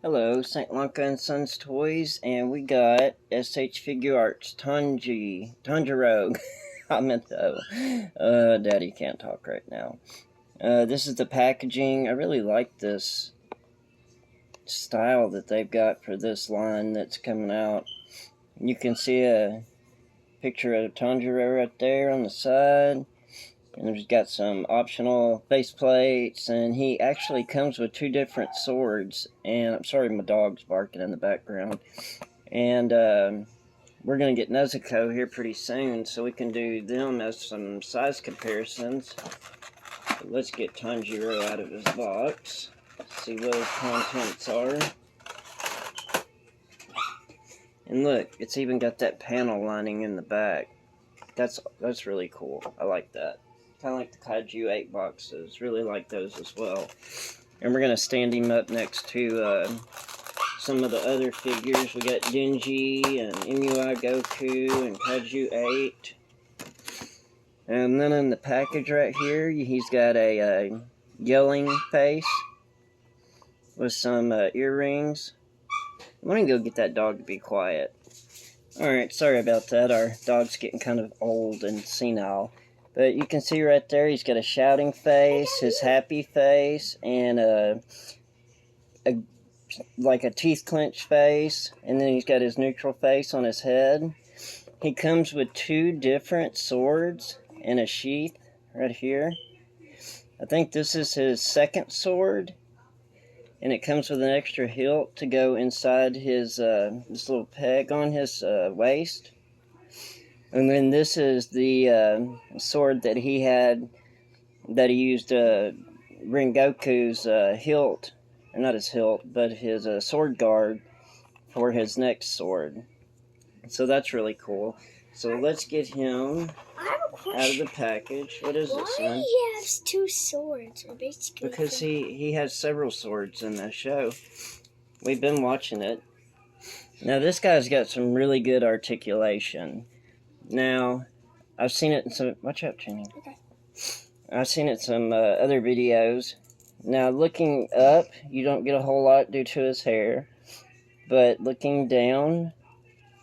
Hello, St. Lanka and Sons Toys, and we got SH Figuarts Tanjiro. I meant the Daddy can't talk right now. This is the packaging. I really like this style that they've got for this line that's coming out. You can see a picture of Tanjiro right there on the side. And there's got some optional face plates, and he actually comes with two different swords. And I'm sorry, my dog's barking in the background. And we're going to get Nezuko here pretty soon, so we can do them as some size comparisons. So let's get Tanjiro out of his box, see what his contents are. And look, it's even got that panel lining in the back. That's really cool. I like that. Kind of like the Kaiju 8 boxes. Really like those as well. And we're going to stand him up next to some of the other figures. We got Denji and MUI Goku and Kaiju 8. And then in the package right here, he's got a yelling face with some earrings. Let me go get that dog to be quiet. Alright, sorry about that. Our dog's getting kind of old and senile. But you can see right there, he's got a shouting face, his happy face, and like a teeth clench face. And then he's got his neutral face on his head. He comes with two different swords and a sheath right here. I think this is his second sword. And it comes with an extra hilt to go inside his this little peg on his waist. And then this is the sword that he had, that he used Rengoku's hilt, or not his hilt, but his sword guard for his next sword. So that's really cool. So let's get him out of the package. What is it, son? Why he has two swords? Basically, because he has several swords in the show. We've been watching it. Now this guy's got some really good articulation. Now, I've seen it in some... Watch out, Jenny. Okay. I've seen it in some other videos. Now, looking up, you don't get a whole lot due to his hair. But looking down,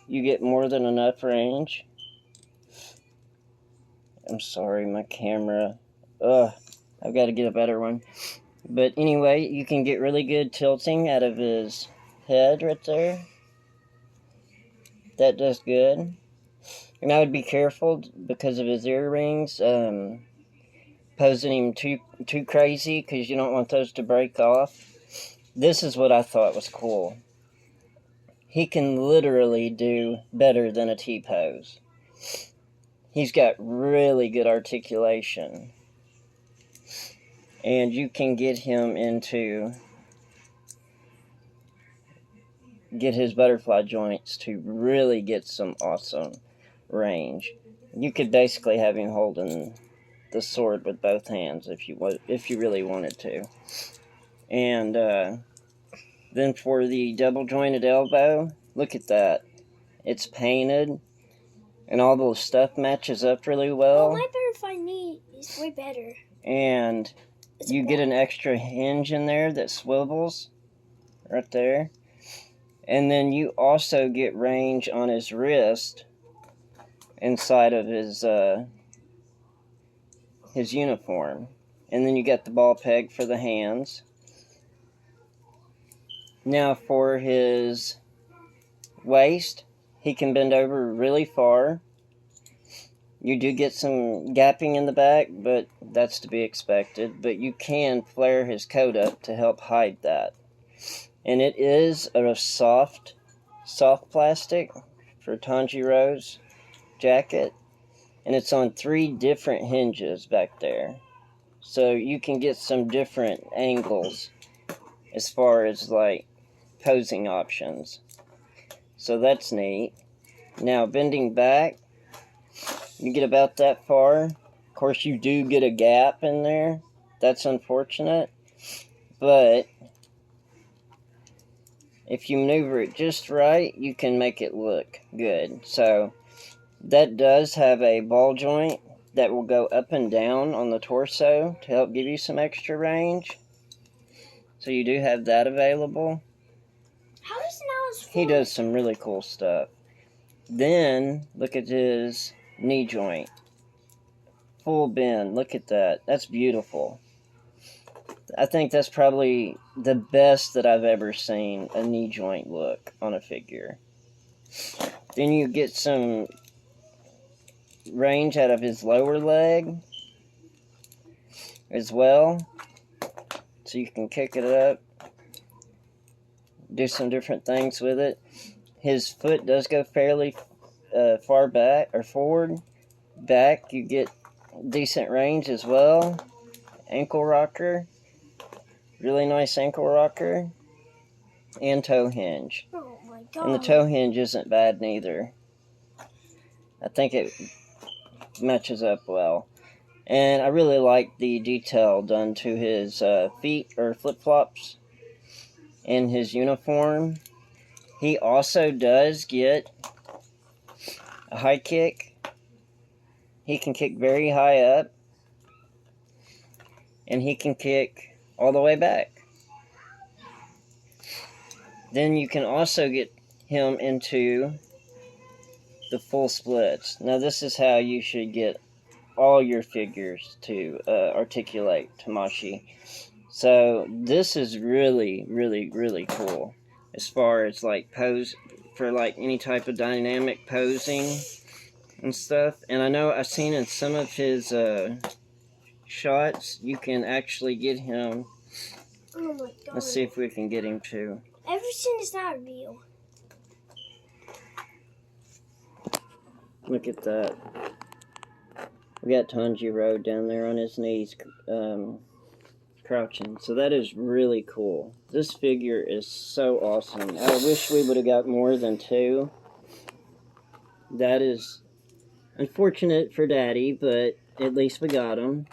you get more than enough range. I'm sorry, my camera. I've got to get a better one. But anyway, you can get really good tilting out of his head right there. That does good. And I would be careful because of his earrings, posing him too crazy, because you don't want those to break off. This is what I thought was cool. He can literally do better than a T-pose. He's got really good articulation. And you can get him get his butterfly joints to really get some awesome range. You could basically have him holding the sword with both hands if you really wanted to. And then for the double jointed elbow, look at that. It's painted, and all the stuff matches up really well. My butterfly knee is way better. And you get an extra hinge in there that swivels right there. And then you also get range on his wrist inside of his uniform. And then you got the ball peg for the hands. Now for his waist, he can bend over really far. You do get some gapping in the back, but that's to be expected. But you can flare his coat up to help hide that. And it is a soft plastic for Tanjiro's jacket. And it's on 3 different hinges back there. So you can get some different angles as far as like posing options. So that's neat. Now bending back, you get about that far. Of course you do get a gap in there. That's unfortunate. But if you maneuver it just right, you can make it look good. So that does have a ball joint that will go up and down on the torso to help give you some extra range. So you do have that available. How does now his He foot? does some really cool stuff. Then, look at his knee joint. Full bend. Look at that. That's beautiful. I think that's probably the best that I've ever seen a knee joint look on a figure. Then you get some range out of his lower leg as well. So you can kick it up, do some different things with it. His foot does go fairly far back or forward. Back, you get decent range as well. Ankle rocker. Really nice ankle rocker. And toe hinge. Oh my god. And the toe hinge isn't bad neither. I think it matches up well. And I really like the detail done to his feet or flip-flops in his uniform. He also does get a high kick. He can kick very high up. And he can kick all the way back. Then you can also get him into the full splits. Now this is how you should get all your figures to articulate Tamashi. So this is really, really, really cool as far as like pose for like any type of dynamic posing and stuff. And I know I've seen in some of his shots you can actually get him. Oh my god. Let's see if we can get him to. Everything is not real. Look at that. We got Tanjiro down there on his knees, crouching. So that is really cool. This figure is so awesome. I wish we would have got more than 2. That is unfortunate for Daddy, but at least we got him.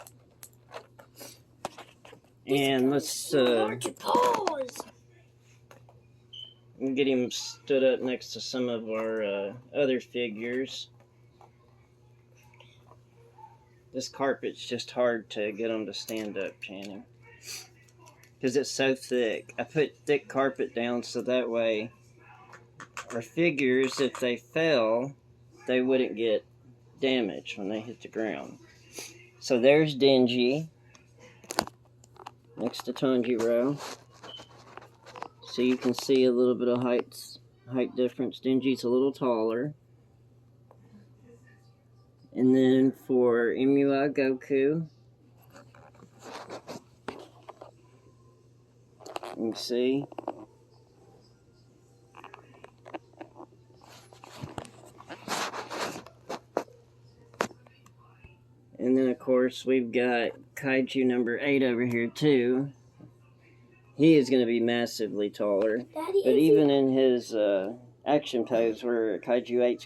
And let's Hard to pause. get him stood up next to some of our other figures. This carpet's just hard to get them to stand up, Channing. Because it's so thick. I put thick carpet down so that way our figures, if they fell, they wouldn't get damaged when they hit the ground. So there's Denji next to Tanjiro. So you can see a little bit of height difference. Denji's a little taller. And then for Imua Goku, you can see. And then of course we've got Kaiju number 8 over here too. He is going to be massively taller. Daddy, But even in his action pose where Kaiju 8's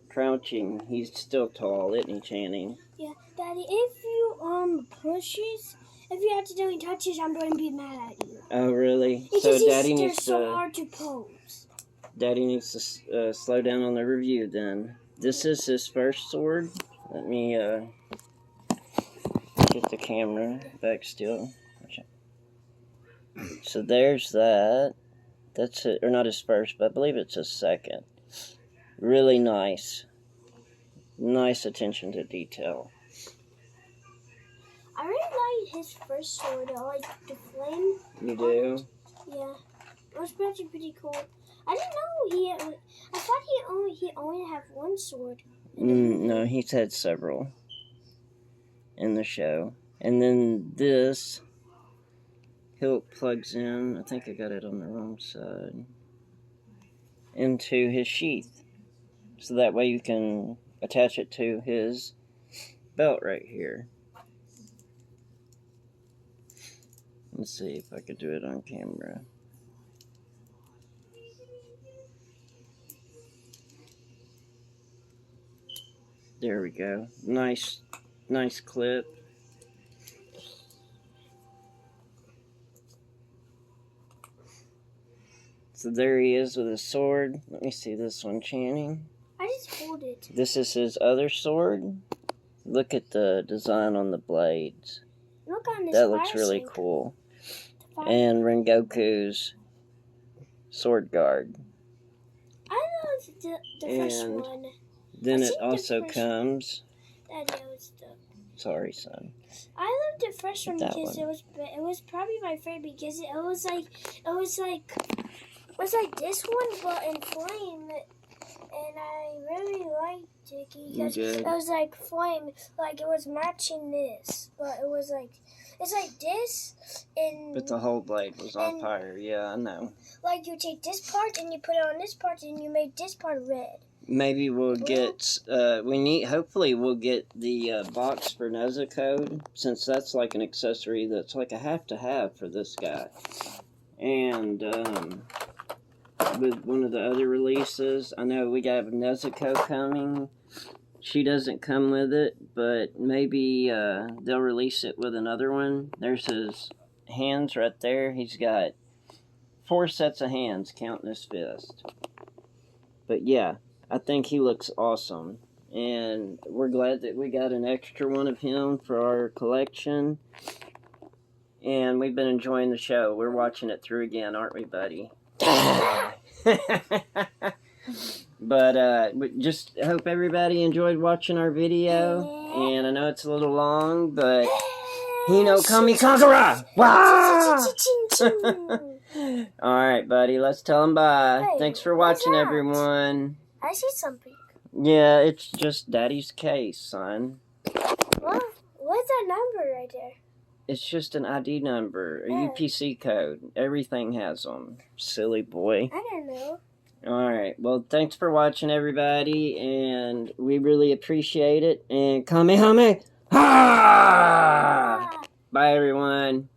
crouching, he's still tall, isn't he, Channing? Yeah, Daddy, if you pushes, if you accidentally touches, I'm going to be mad at you. Oh, really? Because So Daddy they're needs so hard to pose. Daddy needs to slow down on the review then. This is his first sword. Let me get the camera back still. So there's that. That's it, or not his first, but I believe it's his second. Really nice. Nice attention to detail. I really like his first sword. I like the flame. You do? Yeah, it was actually pretty cool. I didn't know I thought he only had one sword. No, he's had several in the show. And then this hilt plugs in, I think I got it on the wrong side, into his sheath. So that way you can attach it to his belt right here. Let's see if I could do it on camera. There we go. Nice clip. So there he is with his sword. Let me see this one, Channing. I just hold it. This is his other sword. Look at the design on the blades. Look on this. That looks really cool. And Rengoku's sword guard. I love the first And one. Then I it think the also first- comes. Daddy, I was the. Sorry, son. I loved the first one That because one. it was probably my favorite because it was like this one but in flame, and I really liked it because You it did? was like flame, like it was matching this, but it was like it's like this and But the whole blade was on and- fire. Yeah, I know. like you take this part and you put it on this part and you make this part red. Maybe we'll get. Hopefully, we'll get the box for Nezuko, since that's like an accessory that's like a have to have for this guy. And with one of the other releases, I know we got Nezuko coming. She doesn't come with it, but maybe they'll release it with another one. There's his hands right there. He's got 4 sets of hands, counting his fist. But yeah, I think he looks awesome. And we're glad that we got an extra one of him for our collection. And we've been enjoying the show. We're watching it through again, aren't we, buddy? But we just hope everybody enjoyed watching our video. And I know it's a little long, but Hino Kami Kagura! Wow! Alright, buddy, let's tell them bye. Hey, Thanks for what's watching, that? everyone. I see something. Yeah, it's just Daddy's case, son. What's that number right there? It's just an ID number, a Yeah. UPC code. Everything has them. Silly boy. I don't know. Alright, well, thanks for watching, everybody, and we really appreciate it. And Kamehameha! Ah. Bye, everyone.